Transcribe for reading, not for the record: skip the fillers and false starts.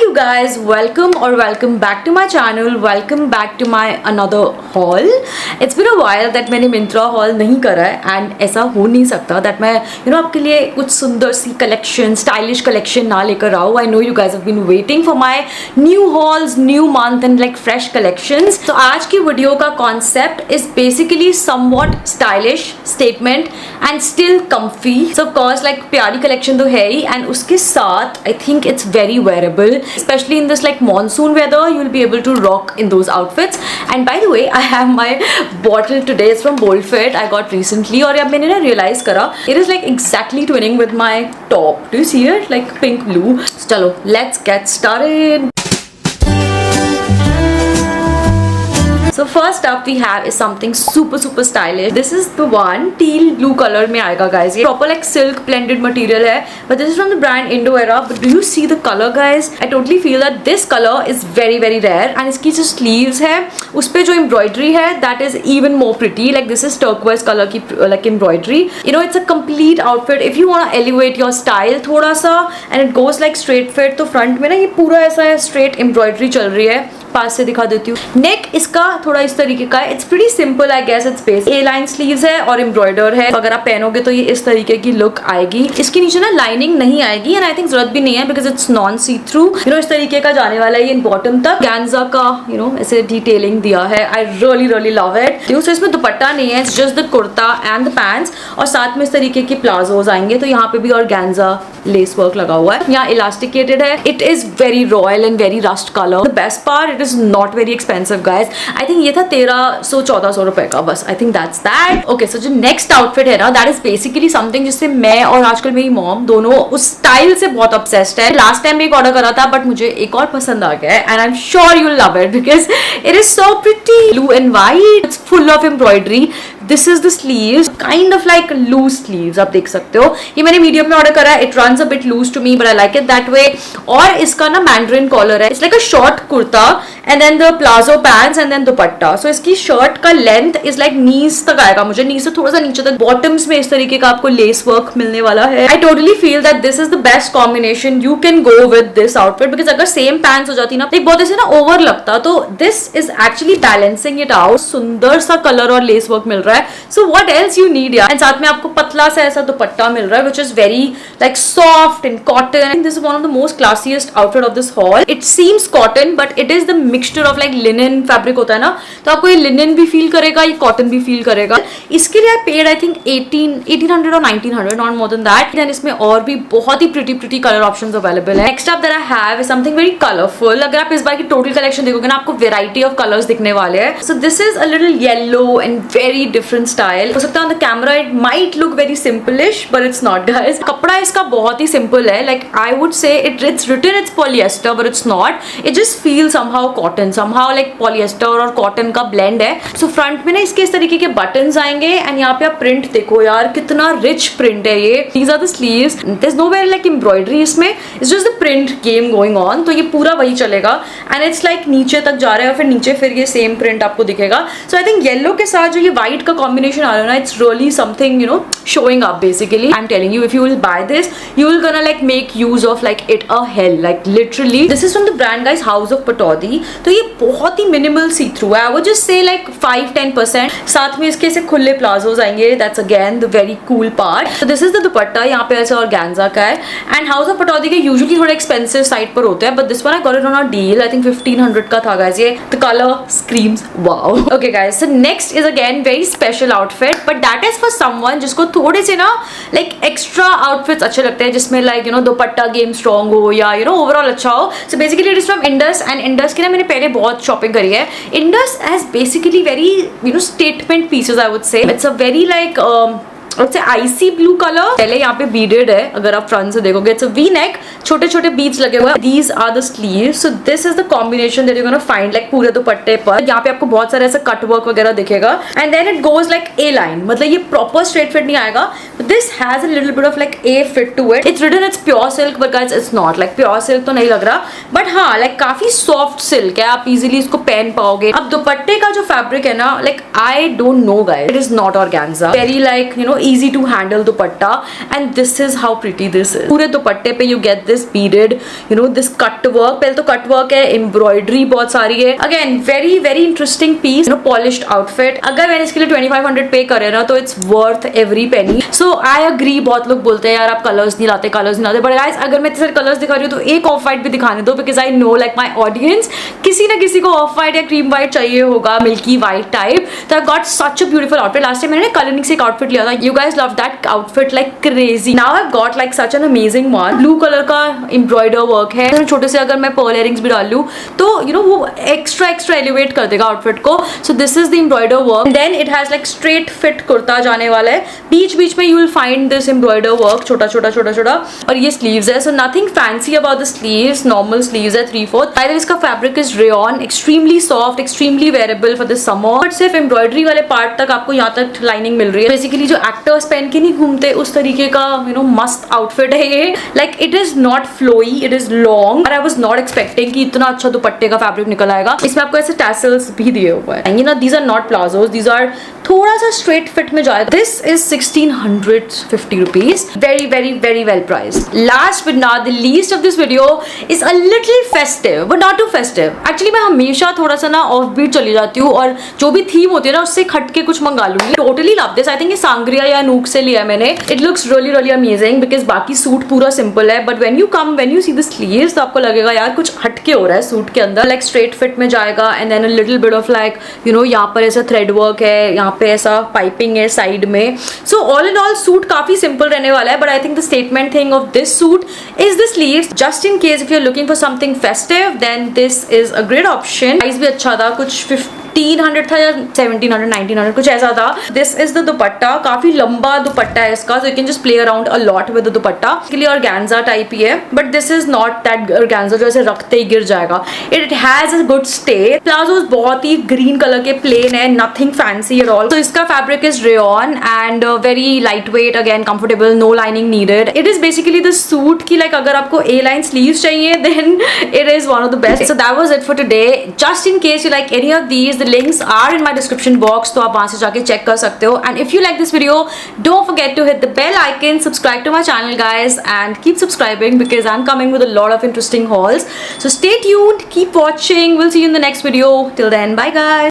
you guys, welcome back to my channel, welcome back to my another haul. It's been a while that मैंने Myntra haul नहीं करा है and ऐसा हो नहीं सकता that मैं आपके लिए कुछ सुंदर सी collection, stylish collection ना लेकर आऊँ. I know you guys have been waiting for my new hauls, new month and like fresh collections. तो आज की वीडियो का concept is basically somewhat stylish, statement and still comfy. So of course like प्यारी collection तो है ही and उसके साथ I think it's very wearable, especially in this like monsoon weather. You'll be able to rock in those outfits. And by the way, I have my bottle today. It's from Boldfit. I got recently और अब मैंने ना realize करा it is like exactly twinning with my top. Do you see it? Like pink blue. So चलो let's get started. So first up we have is something super stylish. This is the one teal blue color में आएगा guys. ये proper like silk blended material है, but this is from the brand Indoera. But do you see the color guys? I totally feel that this color is very rare. And इसकी जो sleeves है उस पे जो embroidery है that is even more pretty. Like this is turquoise color की like embroidery. You know it's a complete outfit. If you wanna elevate your style थोड़ा सा and it goes like straight fit, तो front में ना ये पूरा ऐसा straight embroidery चल रही है. पास से दिखा देती हूँ. नेक इसका थोड़ा इस तरीके का है. It's pretty simple I guess. It's base a line sleeves है और एम्ब्रॉयडर है. अगर आप पहनोगे तो ये इस तरीके की लुक आएगी. इसके नीचे ना लाइनिंग नहीं आएगी एंड आई थिंक जरूरत भी नहीं है because it's non see through. इस तरीके का जाने वाला है ये बॉटम तक. गैंजा का ऐसे डिटेलिंग दिया है. I really love it. इसमें दुपट्टा नहीं है. It's just the kurta and the pants और साथ में इस तरीके के प्लाजोज आएंगे. तो यहाँ पे भी और गैंजा लेस वर्क लगा हुआ है. यहाँ इलास्टिकेटेड है. It is very royal and very rust colour. The best part it is not very expensive guys. I think ये था 1300-1400 रुपए का बस. I think that's that. Okay so जो नेक्स्ट आउटफिट है ना दैट इज बेसिकली समथिंग जिससे मैं और आजकल मेरी मॉम दोनों उस स्टाइल से बहुत ऑब्सेस्ड है. लास्ट टाइम एक ऑर्डर करा था बट मुझे एक और पसंद आ गया है and I am sure you will love it because it is so pretty. Blue and white. It's full of embroidery. This is the sleeves kind of like loose sleeves. आप देख सकते हो ये मैंने मीडियम में ऑर्डर करा है. It runs a bit loose to me but I like it that way. और इसका ना मैंड्रिन कॉलर है. It's like a short kurta and then the palazzo pants and then dupatta. So इसकी शर्ट का लेंथ इज लाइक नीज तक आएगा. मुझे नीज से थोड़ा सा नीचे तक. बॉटम्स में इस तरीके का आपको लेस वर्क मिलने वाला है. I totally feel that this is the best combination you can go with this outfit because अगर सेम पैंट्स हो जाती ना एक बहुत ऐसे ना ओवर लगता. तो this is actually balancing it out. सुंदर सा कलर और लेस वर्क मिल रहा है. So what else you need यार. एंड साथ में आपको पतला सा ऐसा दुपट्टा मिल रहा है which is very like soft and cotton. This is one of the most classiest outfit of this hall. It seems cotton but it is the mixture of like linen fabric होता है ना. तो आपको ये लिनन भी feel करेगा ये cotton भी फील करेगा. इसके लिए आई पेड आई थिंक 1800 और 1900 not more than that. Then इसमें और भी बहुत ही प्रिटी कलर ऑप्शंस अवेलेबल है. Next up that I have is something very colourful. अगर आप इस बार की टोटल कलेक्शन देखोगे ना आपको वेराइटी ऑफ कलर्स दिखने वाले हैं. So this is a little yellow and very different style. हो सकता है on the camera it might look very simplish but it's not guys. कपड़ा इसका बहुत ही सिंपल है. Like I would say it's written it's polyester but it's not. It just feel somehow cotton somehow like polyester और cotton का blend है. So front में ना इसके इस तरीके के बटन्स आएंगे एंड यहाँ पे आप प्रिंट देखो यार कितना रिच प्रिंट है ये. These are the sleeves. There is nowhere like embroidery इसमें. It's just the print game going on. तो ये पूरा वही चलेगा एंड इट्स लाइक नीचे तक जा रहा है और फिर नीचे फिर ये सेम प्रिंट आपको दिखेगा. सो आई थिंक येलो के साथ जो ये व्हाइट का कॉम्बिनेशन आ रहा है ना it's really something showing up basically. I'm telling you if you will buy this you will gonna like make use of like it a hell like literally. This is from the brand guys House of Pataudi. तो ये बहुत ही minimal see through है. I would just say like 5-10%. साथ में इसके ऐसे खुले palazzos आएंगे. That's again the very cool part. So this is the दुपट्टा. यहाँ पे ऐसे organza का है and House of Pataudi के usually थोड़े expensive side पर होते हैं but this one I got it on a deal. I think 1500 का था guys. ये the color screams wow. Okay guys so next is again very special outfit but that is for someone जिसको थोड़े से ना लाइक एक्स्ट्रा आउटफिट्स अच्छे लगते हैं जिसमें लाइक दुपट्टा गेम स्ट्रॉन्ग हो या ओवरऑल अच्छा हो. So basically it is from Indus and Indus की ना मैंने पहले बहुत शॉपिंग करी है. Indus has basically very statement pieces I would say. It's a very like icy blue colour. पहले यहाँ पे बीडेड है अगर आप फ्रंट से देखोगे. It's a V neck. छोटे बीड्स लगे हुए हैं. These are the sleeves. So this is the combination that you gonna find like पूरे दुपट्टे पर. यहाँ पे आपको बहुत सारे ऐसा कट वर्क वगैरह दिखेगा and then it goes like a line. मतलब ये प्रॉपर स्ट्रेट फिट नहीं आएगा. This has a little bit of like a fit to it. It's written it's pure silk but guys it's not like pure silk तो नहीं लग रहा but हाँ like काफी सॉफ्ट सिल्क है. आप इजिली इसको पहन पाओगे. अब दुपट्टे का जो फैब्रिक है ना like I don't know guys. It is not organza. Very like easy to handle dupatta, and this is how pretty this is. पूरे दुपट्टे पे you get this beaded, you know, this cut work. पहले तो cut work है, embroidery बहुत सारी है. Again, very very interesting piece, you know, polished outfit. अगर मैंने इसके लिए 2500 पे करे ना तो it's worth every penny. So I agree. बहुत लोग बोलते हैं यार आप कलर्स नहीं लाते, कलर्स नहीं लाते, but guys अगर मैं इतने सारे कलर्स दिखा रही हूँ तो एक ऑफ वाइट भी दिखाने दो, because I know like my audience किसी ना किसी को ऑफ वाइट या क्रीम वाइट चाहिए होगा, मिल्की वाइट टाइप. तो I got such a beautiful outfit. Last time मैंने कलरिंग से एक आउटफिट लिया था. You guys love that outfit like crazy. Now I've got like such an amazing one. Blue colour का embroider work है. तो छोटे से अगर मैं पर्ल इयरिंग्स भी डाल लूँ तो you know वो एक्स्ट्रा एलिवेट कर देगा आउटफिट को. So this is the embroider work. Then it has like straight fit kurta जाने वाला है. बीच बीच में you will find this embroider work, छोटा छोटा छोटा छोटा. और ये sleeves है. So nothing fancy about the sleeves. Normal sleeves है 3/4. By the way इसका fabric is rayon, extremely soft, extremely wearable for this summer. But सिर्फ embroidery वाले पार्ट तक आपको यहाँ तक लाइनिंग मिल रही है. बेसिकली जो एक्टर्स पहन के नहीं घूमते उस तरीके का you know मस्त आउटफिट है ये. Like it is not flowy, it is long. और I was not expecting कि इतना अच्छा दुपट्टे का फैब्रिक निकल आएगा. इसमें आपको ऐसे टैसल्स भी दिए हुए हैं. You know these are not plazos, these are थोड़ा सा स्ट्रेट फिट में जाए. This is 1650 rupees. Very very very well priced. Last but not the least of this video is a little festive, but not too festive. Actually मैं हमेशा थोड़ा सा ना off beat चली जाती हूँ और जो भी थीम होती है ना उससे खट के कुछ मंगा लूंगी. Totally love this. I think ये सांग्रिया या नूक से लिया मैंने. It looks really really amazing because बाकी सूट पूरा सिंपल है, but when you see the sleeves तो आपको लगेगा यार कुछ हटके हो रहा है सूट के अंदर. Like straight fit में जाएगा and then a little bit of like you know यहाँ पर ऐसा thread work है, यहाँ पे ऐसा पाइपिंग है साइड में. So all in all suit काफी सिंपल रहने वाला है, but I think the statement thing of this suit is the sleeves. Just in case if you are looking for something festive then this is a great option. Price भी अच्छा था, कुछ 1500 था या 1700 1900 कुछ ऐसा था. दिस इज द दुपट्टा. काफी लंबा दुपट्टा है इसका, so you can just play around a lot with the दुपट्टा. इसके लिए ऑर्गेन्जा टाइप ही है, but this is not that organza जो ऐसे रखते ही गिर जाएगा. It has a good stay. Palazzos बहुत ही ग्रीन कलर के प्लेन है, नथिंग फैंसी एट ऑल. तो इसका fabric is rayon and very light weight, again comfortable, no lining needed. It is basically the suit की लाइक अगर आपको A line sleeves चाहिए then it is one of the best. So that was it for today. Just in case you like any of these, the links are in my description box, तो आप वहां से जाके check कर सकते हो. And if you like this video, don't forget to hit the bell icon, subscribe to my channel guys, and keep subscribing because I'm coming with a lot of interesting hauls. So stay tuned, keep watching. We'll see you in the next video. Till then, bye guys.